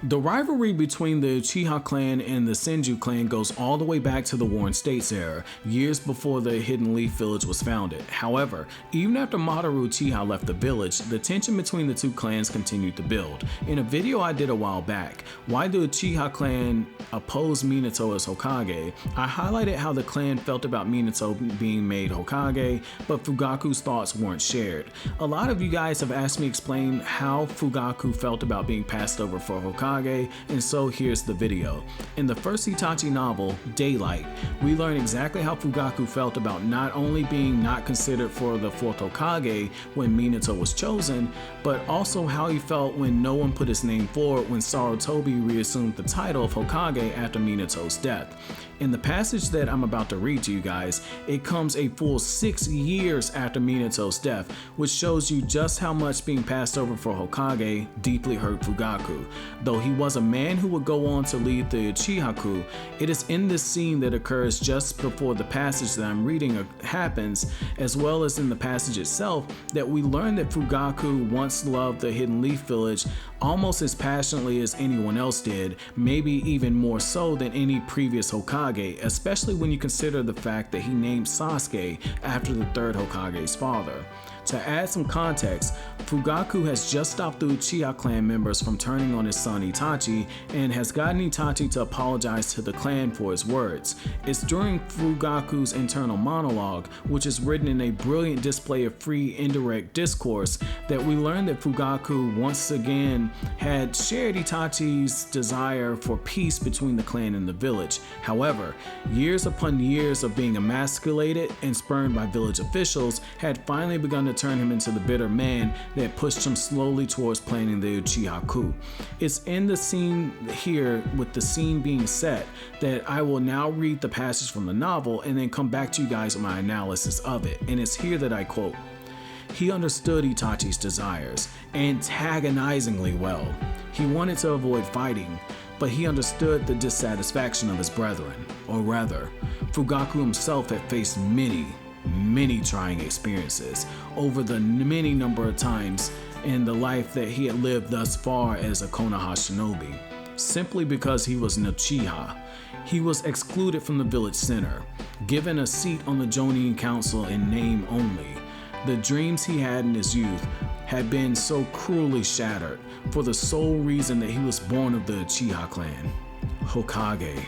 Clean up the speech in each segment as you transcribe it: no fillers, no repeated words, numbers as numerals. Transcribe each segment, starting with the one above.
The rivalry between the Uchiha clan and the Senju clan goes all the way back to the Warring States era, years before the Hidden Leaf Village was founded. However, even after Mamoru Uchiha left the village, the tension between the two clans continued to build. In a video I did a while back, Why the Uchiha clan opposed Minato as Hokage, I highlighted how the clan felt about Minato being made Hokage, but Fugaku's thoughts weren't shared. A lot of you guys have asked me to explain how Fugaku felt about being passed over for Hokage, and so here's the video. In the first Itachi novel, Daylight, we learn exactly how Fugaku felt about not only being not considered for the 4th Hokage when Minato was chosen, but also how he felt when no one put his name forward when Sarutobi reassumed the title of Hokage after Minato's death. In the passage that I'm about to read to you guys, it comes a full 6 years after Minato's death, which shows you just how much being passed over for Hokage deeply hurt Fugaku. Though he was a man who would go on to lead the Uchiha-ku, it is in this scene that occurs just before the passage that I'm reading happens, as well as in the passage itself, that we learn that Fugaku once loved the Hidden Leaf Village almost as passionately as anyone else did, maybe even more so than any previous Hokage, especially when you consider the fact that he named Sasuke after the 3rd Hokage's father. To add some context, Fugaku has just stopped the Uchiha clan members from turning on his son Itachi and has gotten Itachi to apologize to the clan for his words. It's during Fugaku's internal monologue, which is written in a brilliant display of free indirect discourse, that we learn that Fugaku once again had shared Itachi's desire for peace between the clan and the village. However, years upon years of being emasculated and spurned by village officials had finally begun to turn him into the bitter man that pushed him slowly towards planning the Uchiha coup. It's in the scene here, with the scene being set, that I will now read the passage from the novel and then come back to you guys with my analysis of it. And it's here that I quote, "He understood Itachi's desires antagonizingly well. He wanted to avoid fighting, but he understood the dissatisfaction of his brethren. Or rather, Fugaku himself had faced many trying experiences over the many number of times in the life that he had lived thus far as a Konoha shinobi. Simply because he was an Uchiha, he was excluded from the village center, given a seat on the Jonin Council in name only. The dreams he had in his youth had been so cruelly shattered for the sole reason that he was born of the Uchiha clan. Hokage.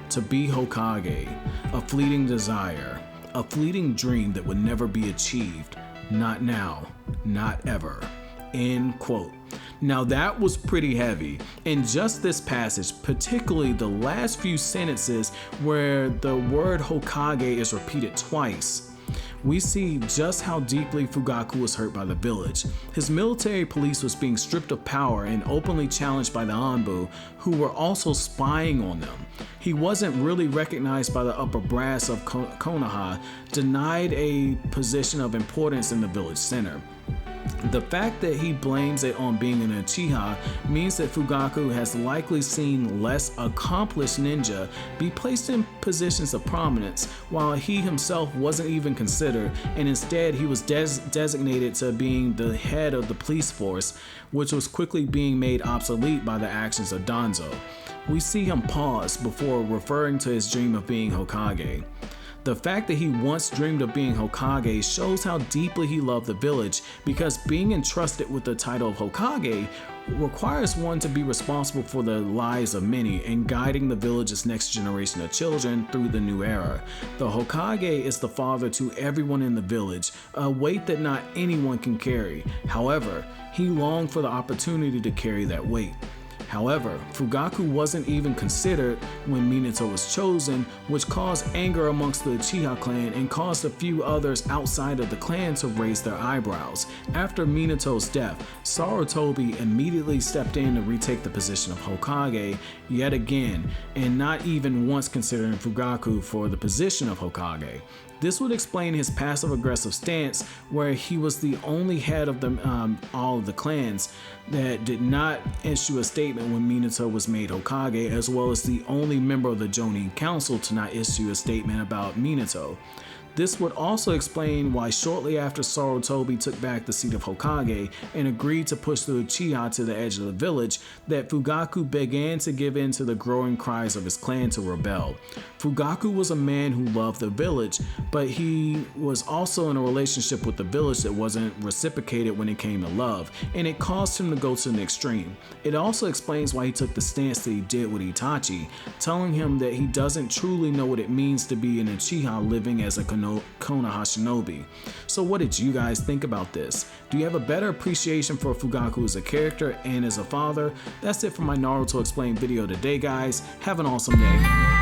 To be Hokage, a fleeting desire, a fleeting dream that would never be achieved. Not now, not ever." End quote. Now that was pretty heavy, and just this passage, particularly the last few sentences where the word Hokage is repeated twice, we see just how deeply Fugaku was hurt by the village. His military police was being stripped of power and openly challenged by the Anbu, who were also spying on them. He wasn't really recognized by the upper brass of Konoha, denied a position of importance in the village center. The fact that he blames it on being an Uchiha means that Fugaku has likely seen less accomplished ninja be placed in positions of prominence, while he himself wasn't even considered, and instead he was designated to being the head of the police force, which was quickly being made obsolete by the actions of Danzo. We see him pause before referring to his dream of being Hokage. The fact that he once dreamed of being Hokage shows how deeply he loved the village, because being entrusted with the title of Hokage requires one to be responsible for the lives of many and guiding the village's next generation of children through the new era. The Hokage is the father to everyone in the village, a weight that not anyone can carry. However, he longed for the opportunity to carry that weight. However, Fugaku wasn't even considered when Minato was chosen, which caused anger amongst the Uchiha clan and caused a few others outside of the clan to raise their eyebrows. After Minato's death, Sarutobi immediately stepped in to retake the position of Hokage yet again, and not even once considering Fugaku for the position of Hokage. This would explain his passive-aggressive stance, where he was the only head of all of the clans that did not issue a statement when Minato was made Hokage, as well as the only member of the Jonin Council to not issue a statement about Minato. This would also explain why shortly after Sarutobi took back the seat of Hokage and agreed to push the Uchiha to the edge of the village, that Fugaku began to give in to the growing cries of his clan to rebel. Fugaku was a man who loved the village, but he was also in a relationship with the village that wasn't reciprocated when it came to love, and it caused him to go to an extreme. It also explains why he took the stance that he did with Itachi, telling him that he doesn't truly know what it means to be an Uchiha living as a Konoha shinobi. So what did you guys think about this? Do you have a better appreciation for Fugaku as a character and as a father? That's it for my Naruto Explained video today, guys. Have an awesome day.